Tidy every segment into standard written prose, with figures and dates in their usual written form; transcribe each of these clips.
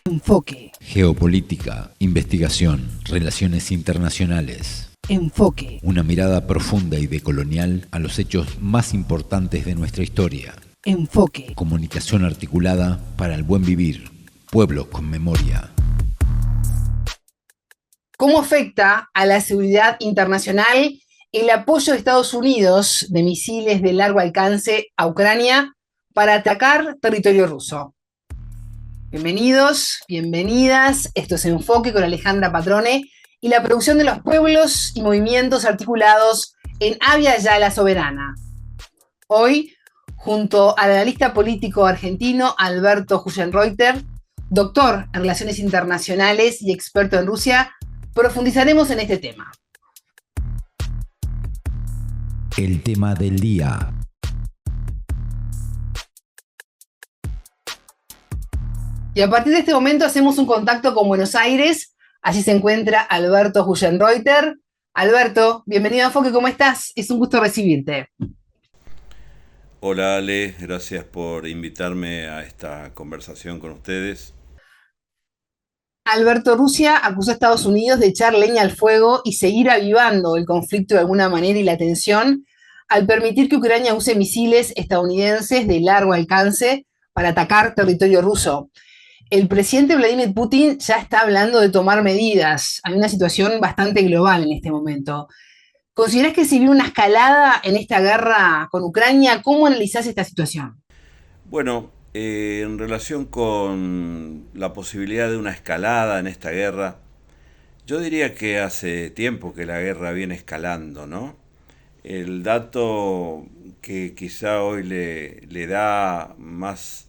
Enfoque. Geopolítica, investigación, relaciones internacionales. Enfoque. Una mirada profunda y decolonial a los hechos más importantes de nuestra historia. Enfoque. Comunicación articulada para el buen vivir. Pueblos con memoria. ¿Cómo afecta a la seguridad internacional el apoyo de Estados Unidos de misiles de largo alcance a Ucrania para atacar territorio ruso? Bienvenidos, bienvenidas. Esto es Enfoque con Alejandra Patrone y la producción de los pueblos y movimientos articulados en Avia Yala Soberana. Hoy, junto al analista político argentino Alberto Hugenreuter, doctor en Relaciones Internacionales y experto en Rusia, profundizaremos en este tema. El tema del día. Y a partir de este momento hacemos un contacto con Buenos Aires. Allí se encuentra Alberto Hugenreuter. Alberto, bienvenido a Enfoque, ¿cómo estás? Es un gusto recibirte. Hola Ale, gracias por invitarme a esta conversación con ustedes. Alberto, Rusia acusó a Estados Unidos de echar leña al fuego y seguir avivando el conflicto de alguna manera y la tensión al permitir que Ucrania use misiles estadounidenses de largo alcance para atacar territorio ruso. El presidente Vladimir Putin ya está hablando de tomar medidas. Hay una situación bastante global en este momento. ¿Considerás que si viene una escalada en esta guerra con Ucrania? ¿Cómo analizás esta situación? Bueno, en relación con la posibilidad de una escalada en esta guerra, yo diría que hace tiempo que la guerra viene escalando, ¿no? El dato que quizá hoy le da más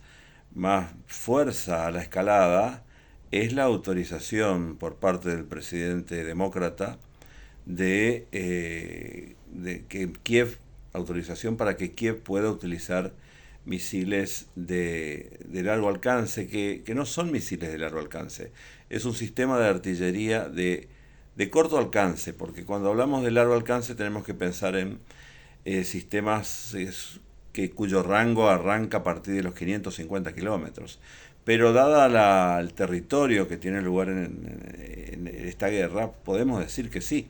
fuerza a la escalada es la autorización por parte del presidente demócrata de que Kiev, autorización para que Kiev pueda utilizar misiles de largo alcance, que no son misiles de largo alcance, es un sistema de artillería de corto alcance, porque cuando hablamos de largo alcance tenemos que pensar en sistemas cuyo rango arranca a partir de los 550 kilómetros. Pero dada el territorio que tiene lugar en esta guerra, podemos decir que sí,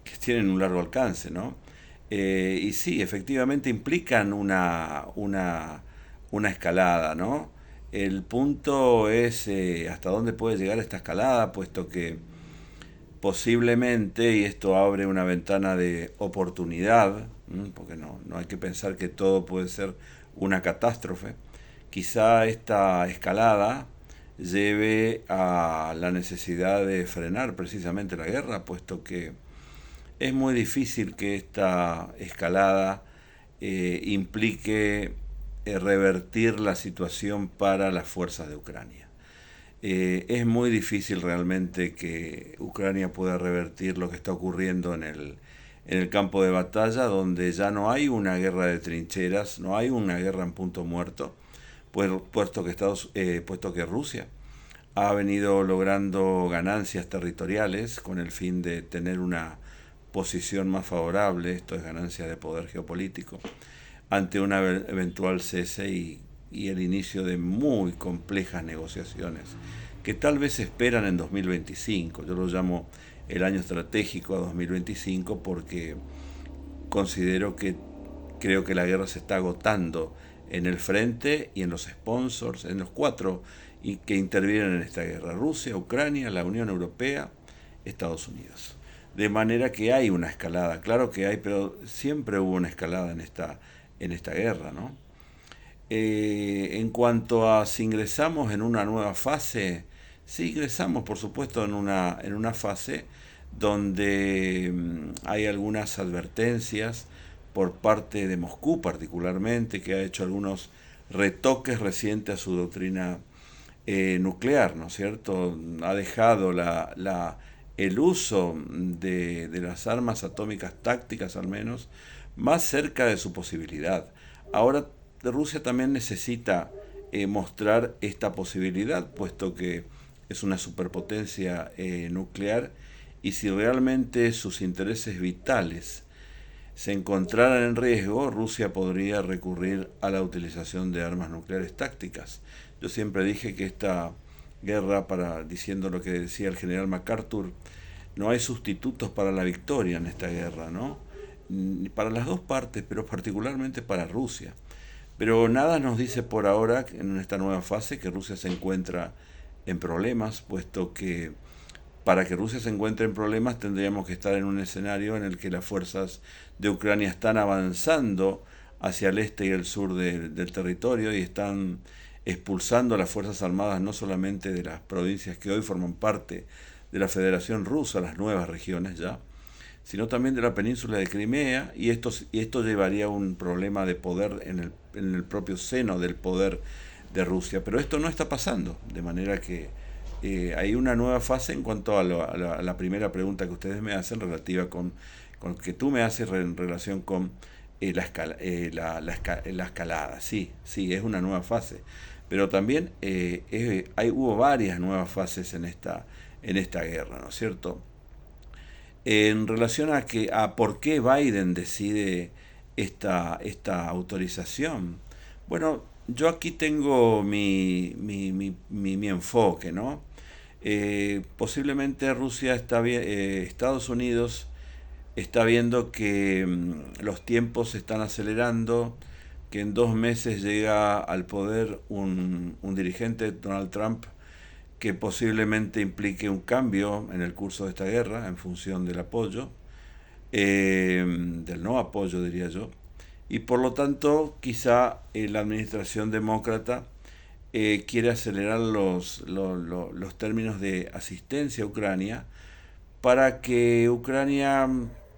que tienen un largo alcance, ¿no? Y sí, efectivamente implican una escalada, ¿no? El punto es hasta dónde puede llegar esta escalada, puesto que posiblemente, y esto abre una ventana de oportunidad, porque no hay que pensar que todo puede ser una catástrofe, quizá esta escalada lleve a la necesidad de frenar precisamente la guerra, puesto que es muy difícil que esta escalada implique revertir la situación para las fuerzas de Ucrania. Es muy difícil realmente que Ucrania pueda revertir lo que está ocurriendo en el campo de batalla, donde ya no hay una guerra de trincheras, no hay una guerra en punto muerto, puesto que Rusia ha venido logrando ganancias territoriales con el fin de tener una posición más favorable, esto es ganancia de poder geopolítico, ante una eventual cese y el inicio de muy complejas negociaciones que tal vez se esperan en 2025. Yo lo llamo el año estratégico a 2025 porque creo que la guerra se está agotando en el frente y en los sponsors, en los cuatro y que intervienen en esta guerra: Rusia, Ucrania, la Unión Europea, Estados Unidos. De manera que hay una escalada, claro que hay, pero siempre hubo una escalada en esta guerra, ¿no? En cuanto a si ingresamos en una nueva fase, sí ingresamos por supuesto en una fase donde hay algunas advertencias por parte de Moscú particularmente, que ha hecho algunos retoques recientes a su doctrina nuclear, ¿no es cierto? Ha dejado el uso de las armas atómicas tácticas al menos más cerca de su posibilidad. Ahora Rusia también necesita mostrar esta posibilidad, puesto que es una superpotencia nuclear, y si realmente sus intereses vitales se encontraran en riesgo, Rusia podría recurrir a la utilización de armas nucleares tácticas. Yo siempre dije que guerra, diciendo lo que decía el general MacArthur, no hay sustitutos para la victoria en esta guerra, ¿no? Para las dos partes, pero particularmente para Rusia. Pero nada nos dice por ahora, en esta nueva fase, que Rusia se encuentra en problemas, puesto que para que Rusia se encuentre en problemas tendríamos que estar en un escenario en el que las fuerzas de Ucrania están avanzando hacia el este y el sur del territorio y están expulsando a las Fuerzas Armadas no solamente de las provincias que hoy forman parte de la Federación Rusa, las nuevas regiones ya, sino también de la península de Crimea, y esto llevaría a un problema de poder en el propio seno del poder de Rusia. Pero esto no está pasando, de manera que hay una nueva fase en cuanto a la primera pregunta que ustedes me hacen relativa con que tú me haces en relación con la escalada. Sí, sí, es una nueva fase. Pero también hubo varias nuevas fases en esta guerra, ¿no es cierto? En relación a por qué Biden decide esta autorización. Bueno, yo aquí tengo mi enfoque, ¿no? Posiblemente Estados Unidos está viendo que los tiempos se están acelerando, que en 2 meses llega al poder un dirigente, Donald Trump, que posiblemente implique un cambio en el curso de esta guerra en función del apoyo, del no apoyo diría yo, y por lo tanto quizá la administración demócrata quiere acelerar los términos de asistencia a Ucrania para que Ucrania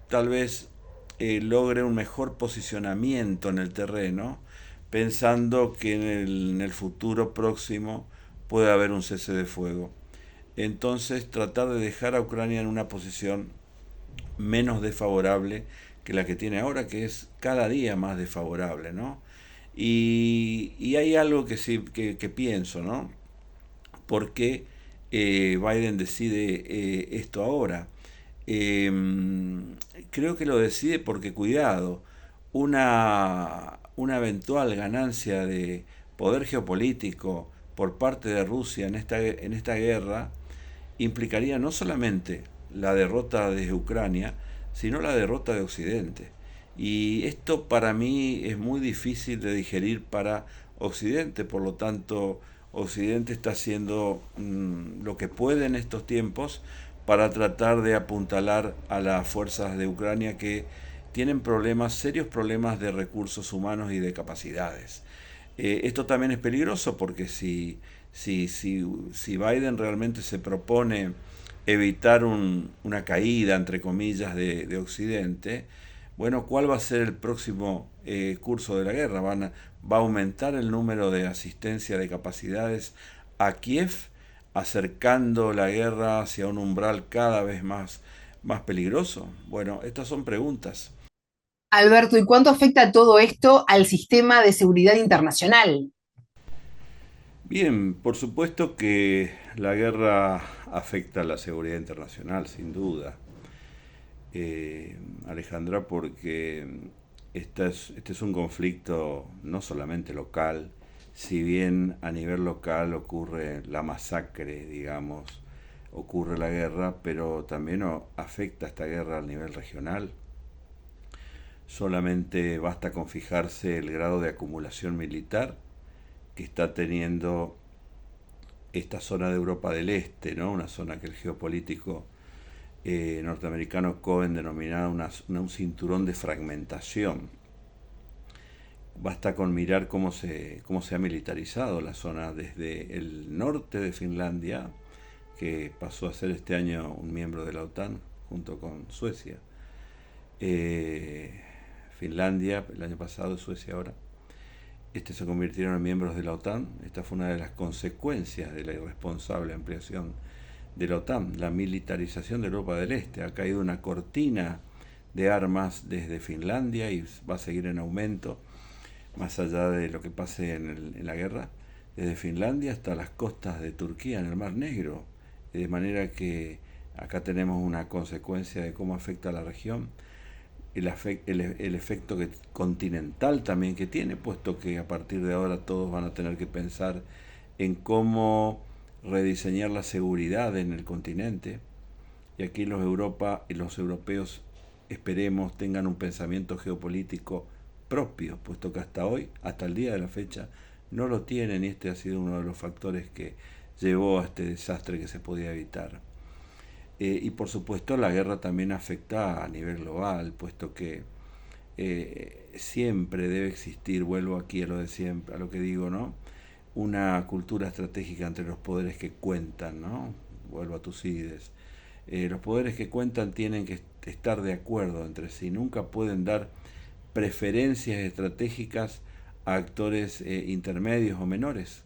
tal vez logre un mejor posicionamiento en el terreno, pensando que en el futuro próximo puede haber un cese de fuego. Entonces tratar de dejar a Ucrania en una posición menos desfavorable que la que tiene ahora, que es cada día más desfavorable, ¿no? Y hay algo que sí que pienso, ¿no? ¿Por qué Biden decide esto ahora? Eh, Creo que lo decide porque, cuidado, una eventual ganancia de poder geopolítico por parte de Rusia en esta guerra implicaría no solamente la derrota de Ucrania, sino la derrota de Occidente. Y esto para mí es muy difícil de digerir para Occidente, por lo tanto Occidente está haciendo lo que puede en estos tiempos para tratar de apuntalar a las fuerzas de Ucrania que tienen serios problemas de recursos humanos y de capacidades. Esto también es peligroso porque si Biden realmente se propone evitar una caída, entre comillas, de Occidente, bueno, ¿cuál va a ser el próximo curso de la guerra? ¿Va a aumentar el número de asistencia de capacidades a Kiev, acercando la guerra hacia un umbral cada vez más peligroso? Bueno, estas son preguntas. Alberto, ¿y cuánto afecta todo esto al sistema de seguridad internacional? Bien, por supuesto que la guerra afecta a la seguridad internacional, sin duda. Alejandra, porque este es un conflicto no solamente local, si bien a nivel local ocurre la masacre, digamos, ocurre la guerra, pero también afecta esta guerra a nivel regional. Solamente basta con fijarse el grado de acumulación militar que está teniendo esta zona de Europa del Este, ¿no? Una zona que el geopolítico norteamericano Cohen denominaba un cinturón de fragmentación. Basta con mirar cómo se ha militarizado la zona desde el norte de Finlandia, que pasó a ser este año un miembro de la OTAN junto con Suecia. Finlandia el año pasado, Suecia ahora. Se convirtieron en miembros de la OTAN. Esta fue una de las consecuencias de la irresponsable ampliación de la OTAN, la militarización de Europa del Este. Ha caído una cortina de armas desde Finlandia y va a seguir en aumento, más allá de lo que pase en la guerra, desde Finlandia hasta las costas de Turquía en el Mar Negro. De manera que acá tenemos una consecuencia de cómo afecta a la región, el efecto continental también que tiene, puesto que a partir de ahora todos van a tener que pensar en cómo rediseñar la seguridad en el continente. Y aquí los europeos, esperemos, tengan un pensamiento geopolítico propio, puesto que hasta hoy, hasta el día de la fecha, no lo tienen, y este ha sido uno de los factores que llevó a este desastre que se podía evitar. Y por supuesto la guerra también afecta a nivel global, puesto que siempre debe existir, vuelvo aquí a lo de siempre, a lo que digo, ¿no? Una cultura estratégica entre los poderes que cuentan, ¿no? Vuelvo a Tucídides. Los poderes que cuentan tienen que estar de acuerdo entre sí, nunca pueden dar preferencias estratégicas a actores intermedios o menores,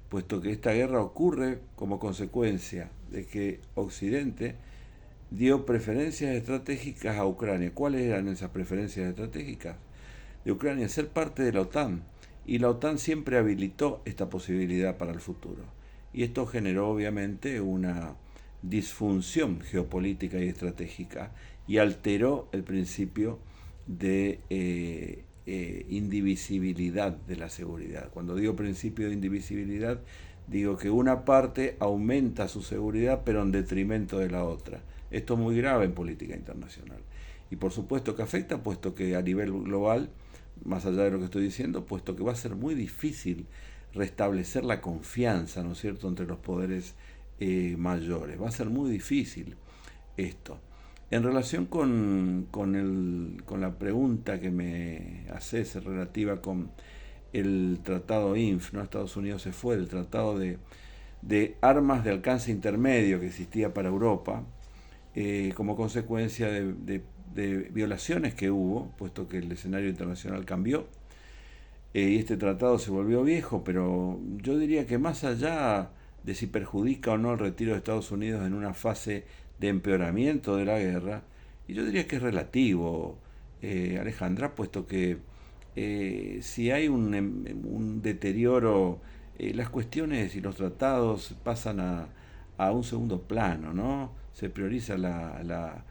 puesto que esta guerra ocurre como consecuencia de que Occidente dio preferencias estratégicas a Ucrania. ¿Cuáles eran esas preferencias estratégicas de Ucrania? Ser parte de la OTAN. Y la OTAN siempre habilitó esta posibilidad para el futuro. Y esto generó obviamente una disfunción geopolítica y estratégica y alteró el principio de indivisibilidad de la seguridad. Cuando digo principio de indivisibilidad, digo que una parte aumenta su seguridad pero en detrimento de la otra. Esto es muy grave en política internacional. Y por supuesto que afecta, puesto que a nivel global, más allá de lo que estoy diciendo, puesto que va a ser muy difícil restablecer la confianza, ¿no es cierto?, entre los poderes mayores. Va a ser muy difícil esto. En relación con la pregunta que me haces relativa con el tratado INF, ¿no? Estados Unidos se fue del tratado de armas de alcance intermedio que existía para Europa, como consecuencia de violaciones que hubo, puesto que el escenario internacional cambió, y este tratado se volvió viejo, pero yo diría que más allá de si perjudica o no el retiro de Estados Unidos en una fase de empeoramiento de la guerra, y yo diría que es relativo, Alejandra, puesto que si hay un deterioro, las cuestiones y los tratados pasan a un segundo plano, ¿no? Se prioriza la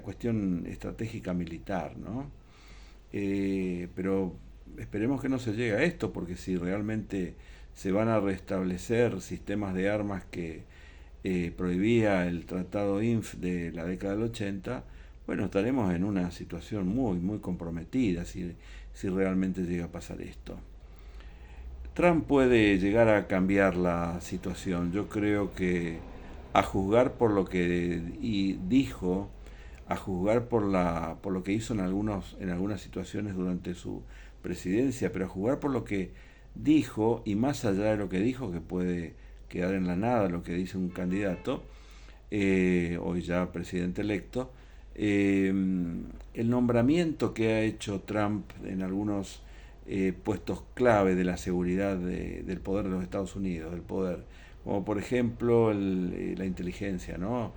cuestión estratégica militar, ¿no? Pero esperemos que no se llegue a esto, porque si realmente se van a restablecer sistemas de armas que prohibía el tratado INF de la década del 80, bueno, estaremos en una situación muy, muy comprometida si realmente llega a pasar esto. Trump puede llegar a cambiar la situación. Yo creo que, a juzgar por lo que dijo, a juzgar por lo que hizo en algunas situaciones durante su presidencia, pero a juzgar por lo que dijo, y más allá de lo que dijo, que puede quedar en la nada lo que dice un candidato, hoy ya presidente electo, el nombramiento que ha hecho Trump en algunos puestos clave de la seguridad del poder de los Estados Unidos, del poder, como por ejemplo la inteligencia, ¿no?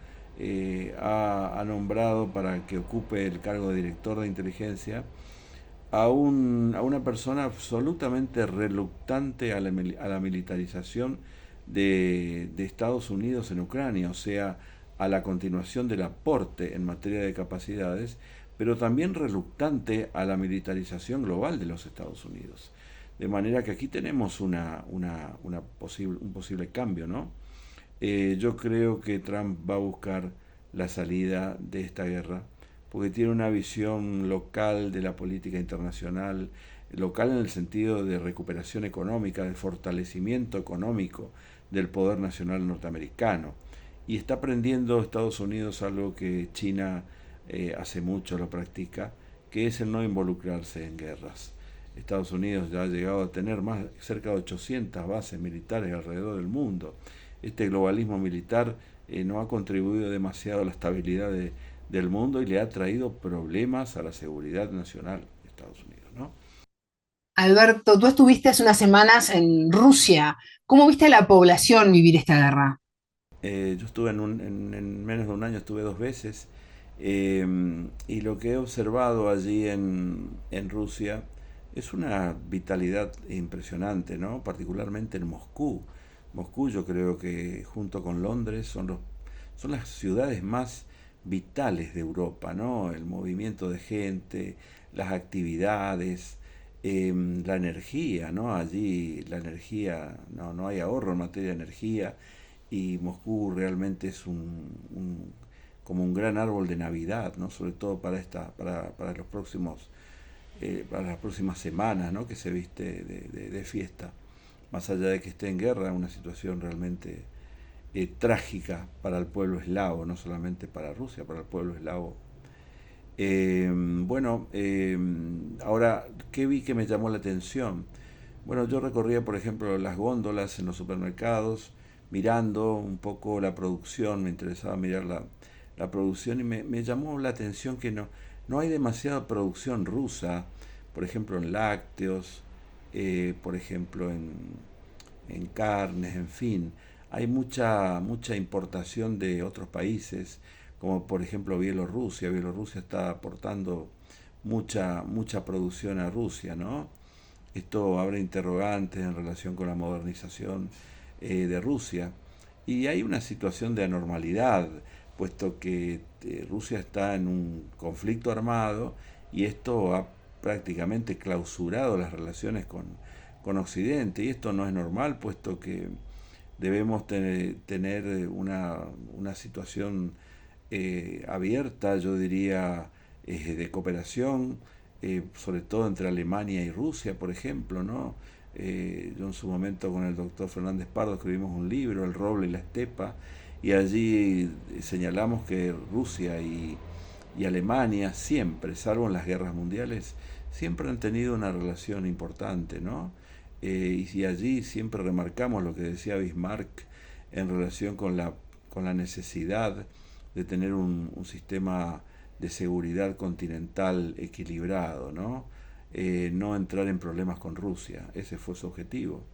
Ha nombrado para que ocupe el cargo de director de inteligencia a una persona absolutamente reluctante a la militarización de Estados Unidos en Ucrania, o sea, a la continuación del aporte en materia de capacidades, pero también reluctante a la militarización global de los Estados Unidos. De manera que aquí tenemos un posible cambio, ¿no? Yo creo que Trump va a buscar la salida de esta guerra, porque tiene una visión local de la política internacional, local en el sentido de recuperación económica, de fortalecimiento económico del poder nacional norteamericano. Y está aprendiendo Estados Unidos algo que China hace mucho lo practica, que es el no involucrarse en guerras. Estados Unidos ya ha llegado a tener cerca de 800 bases militares alrededor del mundo. Este globalismo militar no ha contribuido demasiado a la estabilidad del mundo y le ha traído problemas a la seguridad nacional de Estados Unidos, ¿no? Alberto, tú estuviste hace unas semanas en Rusia. ¿Cómo viste a la población vivir esta guerra? Yo estuve en menos de un año, estuve 2 veces, y lo que he observado allí en Rusia es una vitalidad impresionante, ¿no? Particularmente en Moscú. Moscú, yo creo que junto con Londres son las ciudades más vitales de Europa, ¿no? El movimiento de gente, las actividades, La energía, ¿no? Allí la energía, no hay ahorro en materia de energía, y Moscú realmente es como un gran árbol de Navidad, ¿no? Sobre todo para los próximos, para las próximas semanas, ¿no? Que se viste de fiesta. Más allá de que esté en guerra, una situación realmente trágica para el pueblo eslavo, no solamente para Rusia, para el pueblo eslavo. Ahora, ¿qué vi que me llamó la atención? Bueno, yo recorría, por ejemplo, las góndolas en los supermercados, mirando un poco la producción, me interesaba mirar la producción, y me llamó la atención que no hay demasiada producción rusa, por ejemplo, en lácteos, por ejemplo, en carnes, en fin. Hay mucha importación de otros países, como por ejemplo Bielorrusia. Bielorrusia está aportando mucha producción a Rusia, ¿no? Esto abre interrogantes en relación con la modernización de Rusia. Y hay una situación de anormalidad, puesto que Rusia está en un conflicto armado, y esto ha prácticamente clausurado las relaciones con Occidente. Y esto no es normal, puesto que debemos tener una situación abierta, yo diría, de cooperación, sobre todo entre Alemania y Rusia, por ejemplo, ¿no? Yo en su momento con el doctor Fernández Pardo escribimos un libro, El roble y la estepa, y allí señalamos que Rusia y Alemania siempre, salvo en las guerras mundiales, siempre han tenido una relación importante, ¿no? Y allí siempre remarcamos lo que decía Bismarck en relación con la necesidad de tener un sistema de seguridad continental equilibrado, ¿no? No entrar en problemas con Rusia, ese fue su objetivo.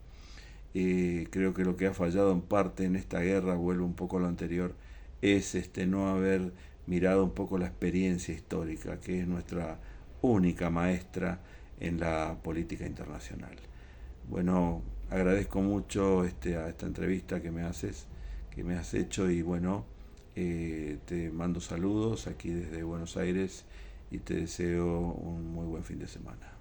Creo que lo que ha fallado en parte en esta guerra, vuelvo un poco a lo anterior, es no haber mirado un poco la experiencia histórica, que es nuestra única maestra en la política internacional. Bueno, agradezco mucho a esta entrevista que me has hecho, y bueno, te mando saludos aquí desde Buenos Aires y te deseo un muy buen fin de semana.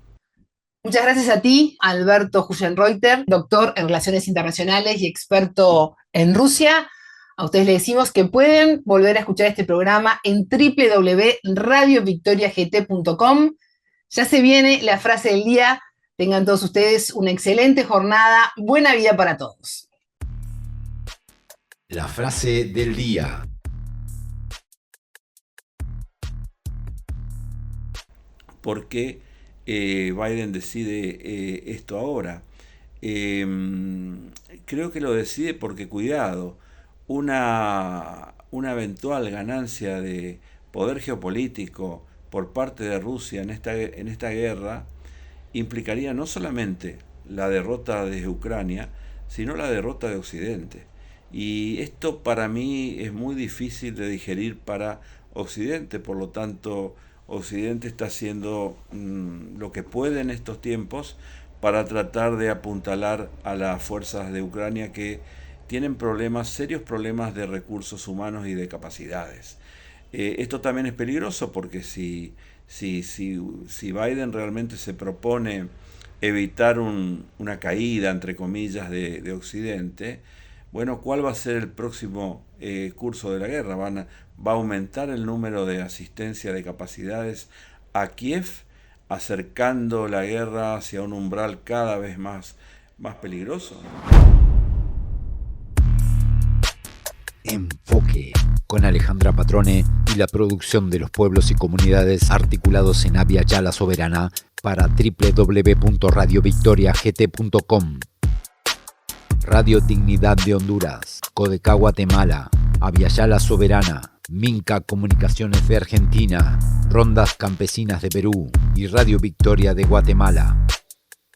Muchas gracias a ti, Alberto Hugenreuter, doctor en Relaciones Internacionales y experto en Rusia. A ustedes les decimos que pueden volver a escuchar este programa en www.radiovictoriagt.com. Ya se viene la frase del día. Tengan todos ustedes una excelente jornada. Buena vida para todos. La frase del día. ¿Por qué Biden decide esto ahora? Creo que lo decide porque, cuidado, una eventual ganancia de poder geopolítico por parte de Rusia en esta guerra implicaría no solamente la derrota de Ucrania, sino la derrota de Occidente. Y esto para mí es muy difícil de digerir para Occidente. Por lo tanto, Occidente está haciendo lo que puede en estos tiempos para tratar de apuntalar a las fuerzas de Ucrania, que tienen serios problemas de recursos humanos y de capacidades. Esto también es peligroso, porque si Biden realmente se propone evitar una caída, entre comillas, de Occidente, bueno, ¿cuál va a ser el próximo curso de la guerra? ¿Va a aumentar el número de asistencia de capacidades a Kiev, acercando la guerra hacia un umbral cada vez más peligroso? Enfoque, con Alejandra Patrone y la producción de los pueblos y comunidades articulados en Abya Yala Soberana para www.radiovictoriagt.com. Radio Dignidad de Honduras, Codecá Guatemala, Abya Yala Soberana, Minca Comunicaciones de Argentina, Rondas Campesinas de Perú y Radio Victoria de Guatemala.